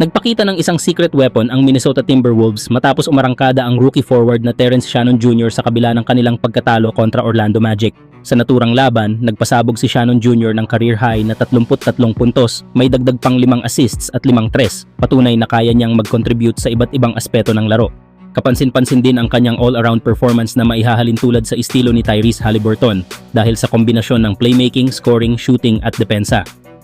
Nagpakita ng isang secret weapon ang Minnesota Timberwolves matapos umarangkada ang rookie forward na Terrence Shannon Jr. sa kabila ng kanilang pagkatalo kontra Orlando Magic. Sa naturang laban, nagpasabog si Shannon Jr. ng career high na 33 puntos, may dagdag pang 5 assists at 5 tres, patunay na kaya niyang mag-contribute sa iba't ibang aspeto ng laro. Kapansin-pansin din ang kanyang all-around performance na maihahalin tulad sa estilo ni Tyrese Haliburton dahil sa kombinasyon ng playmaking, scoring, shooting at depensa.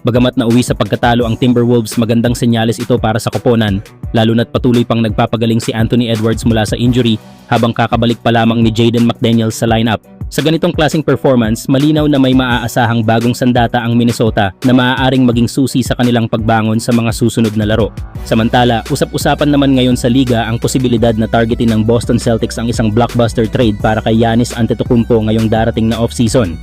Bagamat nauwi sa pagkatalo ang Timberwolves, magandang senyales ito para sa koponan, lalo na't patuloy pang nagpapagaling si Anthony Edwards mula sa injury habang kakabalik pa lamang ni Jaden McDaniels sa lineup. Sa ganitong klaseng performance, malinaw na may maaasahang bagong sandata ang Minnesota na maaaring maging susi sa kanilang pagbangon sa mga susunod na laro. Samantala, usap-usapan naman ngayon sa liga ang posibilidad na targetin ng Boston Celtics ang isang blockbuster trade para kay Giannis Antetokounmpo ngayong darating na off-season.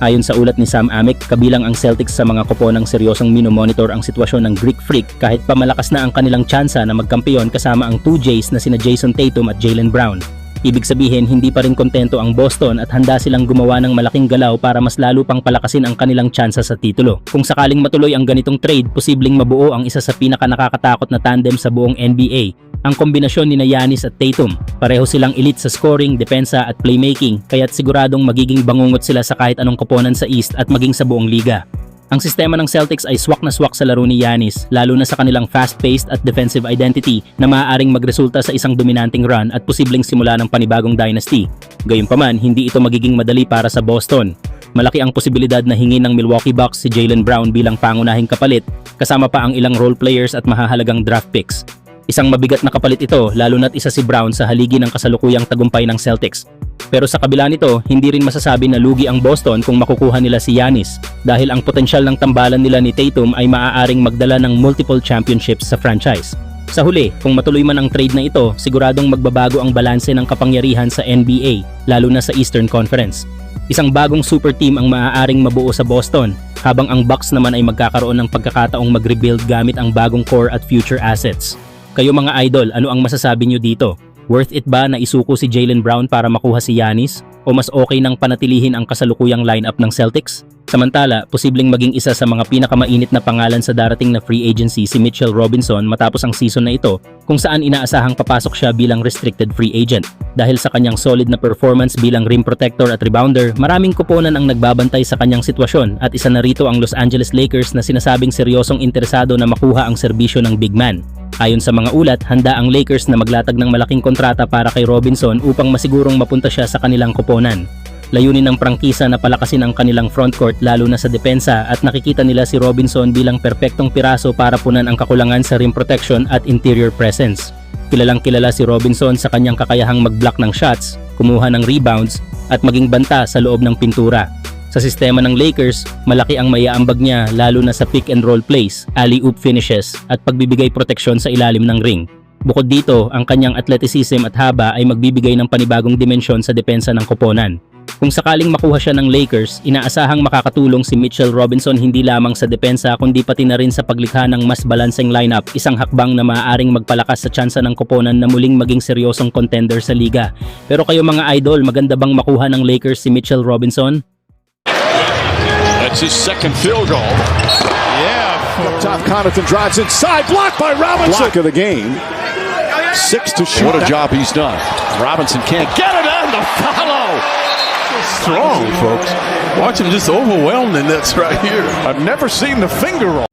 Ayon sa ulat ni Sam Amick, kabilang ang Celtics sa mga koponang seryosong minomonitor ang sitwasyon ng Greek Freak kahit pa malakas na ang kanilang tsansa na magkampiyon kasama ang 2 Jays na sina Jason Tatum at Jaylen Brown. Ibig sabihin, hindi pa rin kontento ang Boston at handa silang gumawa ng malaking galaw para mas lalo pang palakasin ang kanilang tsansa sa titulo. Kung sakaling matuloy ang ganitong trade, posibleng mabuo ang isa sa pinaka-nakakatakot na tandem sa buong NBA, ang kombinasyon ni Giannis at Tatum. Pareho silang elite sa scoring, depensa at playmaking, kaya't siguradong magiging bangungot sila sa kahit anong koponan sa East at maging sa buong liga. Ang sistema ng Celtics ay swak na swak sa laro ni Giannis, lalo na sa kanilang fast-paced at defensive identity na maaaring magresulta sa isang dominanting run at posibleng simula ng panibagong dynasty. Gayunpaman, hindi ito magiging madali para sa Boston. Malaki ang posibilidad na hingin ng Milwaukee Bucks si Jaylen Brown bilang pangunahing kapalit, kasama pa ang ilang role players at mahahalagang draft picks. Isang mabigat na kapalit ito, lalo na't isa si Brown sa haligi ng kasalukuyang tagumpay ng Celtics. Pero sa kabila nito, hindi rin masasabi na lugi ang Boston kung makukuha nila si Giannis dahil ang potensyal ng tambalan nila ni Tatum ay maaaring magdala ng multiple championships sa franchise. Sa huli, kung matuloy man ang trade na ito, siguradong magbabago ang balanse ng kapangyarihan sa NBA, lalo na sa Eastern Conference. Isang bagong super team ang maaaring mabuo sa Boston, habang ang Bucks naman ay magkakaroon ng pagkakataong mag-rebuild gamit ang bagong core at future assets. Kayo mga idol, ano ang masasabi nyo dito? Worth it ba na isuko si Jaylen Brown para makuha si Giannis? O mas okay nang panatilihin ang kasalukuyang lineup ng Celtics? Samantala, posibleng maging isa sa mga pinakamainit na pangalan sa darating na free agency si Mitchell Robinson matapos ang season na ito, kung saan inaasahang papasok siya bilang restricted free agent. Dahil sa kanyang solid na performance bilang rim protector at rebounder, maraming koponan ang nagbabantay sa kanyang sitwasyon at isa na rito ang Los Angeles Lakers na sinasabing seryosong interesado na makuha ang serbisyo ng big man. Ayon sa mga ulat, handa ang Lakers na maglatag ng malaking kontrata para kay Robinson upang masigurong mapunta siya sa kanilang koponan. Layunin ng prangkisa na palakasin ang kanilang frontcourt lalo na sa depensa at nakikita nila si Robinson bilang perpektong piraso para punan ang kakulangan sa rim protection at interior presence. Kilalang kilala si Robinson sa kanyang kakayahang mag-block ng shots, kumuha ng rebounds at maging banta sa loob ng pintura. Sa sistema ng Lakers, malaki ang maiaambag niya lalo na sa pick and roll plays, alley-oop finishes at pagbibigay proteksyon sa ilalim ng ring. Bukod dito, ang kanyang athleticism at haba ay magbibigay ng panibagong dimensyon sa depensa ng koponan. Kung sakaling makuha siya ng Lakers, inaasahang makakatulong si Mitchell Robinson hindi lamang sa depensa kundi pati na rin sa paglikha ng mas balanseng lineup, isang hakbang na maaaring magpalakas sa tsansa ng koponan na muling maging seryosong contender sa liga. Pero kayo mga idol, maganda bang makuha ng Lakers si Mitchell Robinson? That's his second field goal. Up top, Connaughton drives inside, blocked by Robinson. Block of the game. 6 to shoot. What a job he's done. Robinson can't get it on the follow. Strong, folks. Watch him just overwhelm the Nets right here. I've never seen the finger roll.